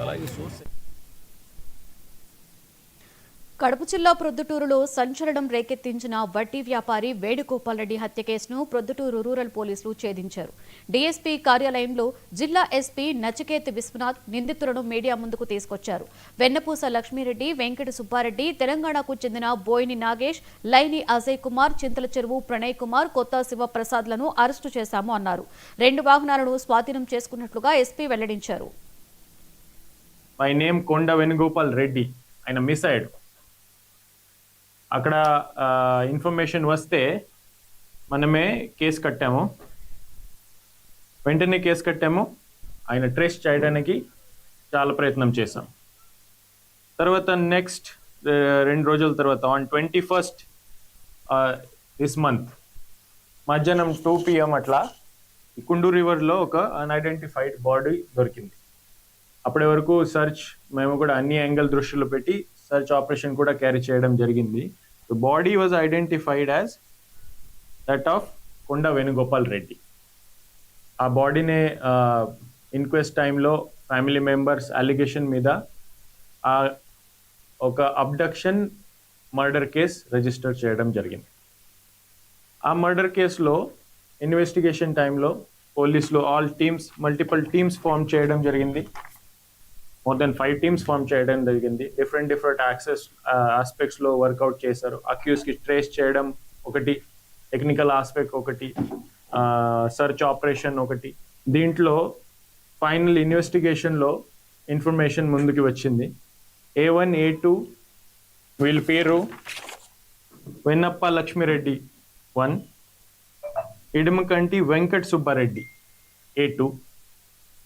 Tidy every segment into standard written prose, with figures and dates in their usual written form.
అలాగే సోర్స్. కడప జిల్లా ప్రొద్దుటూరులో సంచలనం రేకెత్తించిన వడ్డీ వ్యాపారి వేణుగోపాల్ రెడ్డి హత్య కేసును ప్రొద్దుటూరు రూరల్ పోలీసులు ఛేదించారు. డీఎస్పీ కార్యాలయంలో జిల్లా ఎస్పీ నచికేత్ విశ్వనాథ్ నిందితులను మీడియా ముందుకు తీసుకొచ్చారు. వెన్నపూస లక్ష్మీరెడ్డి, వెంకట సుబ్బారెడ్డి, తెలంగాణకు చెందిన బోయిని నాగేష్, లైని అజయ్ కుమార్, చింతల చెరువు ప్రణయ్ కుమార్, కొత్త శివప్రసాద్లను అరెస్టు చేశాము అన్నారు. 2 వాహనాలను స్వాధీనం చేసుకున్నట్లుగా ఎస్పీ వెల్లడించారు. మై నేమ్ కొండ వేణుగోపాల్ రెడ్డి. ఆయన మిస్ అయ్యాడు. అక్కడ ఇన్ఫర్మేషన్ వస్తే మనమే కేసు కట్టాము. వెంటనే కేసు కట్టాము. ఆయన ట్రేస్ చేయడానికి చాలా ప్రయత్నం చేశాం. తర్వాత నెక్స్ట్ 2 రోజుల తర్వాత ఆన్ 21st దిస్ మంత్ మధ్యాహ్నం 2 PM అట్లా కుండూరు రివర్లో ఒక అన్ఐడెంటిఫైడ్ బాడీ దొరికింది. అప్పటి వరకు సర్చ్ మేము కూడా అన్ని యాంగిల్ దృష్టిలో పెట్టి సర్చ్ ఆపరేషన్ కూడా క్యారీ చేయడం జరిగింది. The body was identified as that of కొండ వేణుగోపాల్ రెడ్డి. ఆ బాడీనే ఇన్క్వెస్ట్ టైంలో ఫ్యామిలీ మెంబర్స్ అలిగేషన్ మీద ఒక అబ్డక్షన్ మర్డర్ కేస్ రిజిస్టర్ చేయడం జరిగింది. ఆ మర్డర్ కేసులో ఇన్వెస్టిగేషన్ టైంలో పోలీసులు all teams multiple teams form చేయడం జరిగింది. మోర్ దెన్ 5 టీమ్స్ ఫామ్ చేయడం జరిగింది. డిఫరెంట్ ఆస్పెక్ట్స్లో వర్కౌట్ చేశారు. అక్యూస్కి ట్రేస్ చేయడం ఒకటి, టెక్నికల్ ఆస్పెక్ట్ ఒకటి, సర్చ్ ఆపరేషన్ ఒకటి. దీంట్లో ఫైనల్ ఇన్వెస్టిగేషన్లో ఇన్ఫర్మేషన్ ముందుకు వచ్చింది. A1, A2 వీళ్ళ పేరు వెన్నప్ప Lakshmi Reddy 1, Idamakanti Venkata Subbareddy A2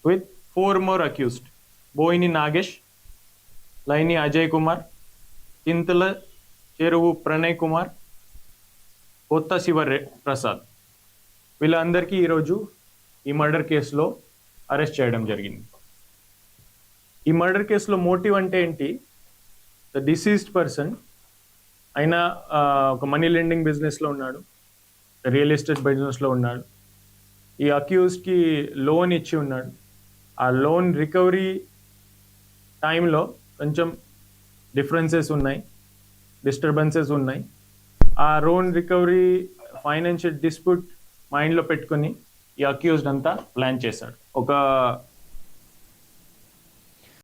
with 4 more accused. Boini Nagesh, లైని Ajay Kumar, చింతల చెరువు ప్రణయ్ కుమార్, కొత్త ప్రసాద్. వీళ్ళందరికీ ఈరోజు ఈ మర్డర్ కేసులో అరెస్ట్ చేయడం జరిగింది. ఈ మర్డర్ కేసులో మోటివ్ అంటే ఏంటి? ద డిసీజ్డ్ పర్సన్ ఆయన ఒక మనీ లెండింగ్ బిజినెస్లో ఉన్నాడు, రియల్ ఎస్టేట్ బిజినెస్లో ఉన్నాడు. ఈ అక్యూజ్కి లోన్ ఇచ్చి ఉన్నాడు. ఆ లోన్ రికవరీ టైంలో కొంచెం డిఫరెన్సెస్ ఉన్నాయి, డిస్టర్బెన్సెస్ ఉన్నాయి. ఆ లోన్ రికవరీ ఫైనాన్షియల్ డిస్ప్యూట్ మైండ్లో పెట్టుకుని ఈ అక్యూజ్డ్ అంతా ప్లాన్ చేశాడు. ఒక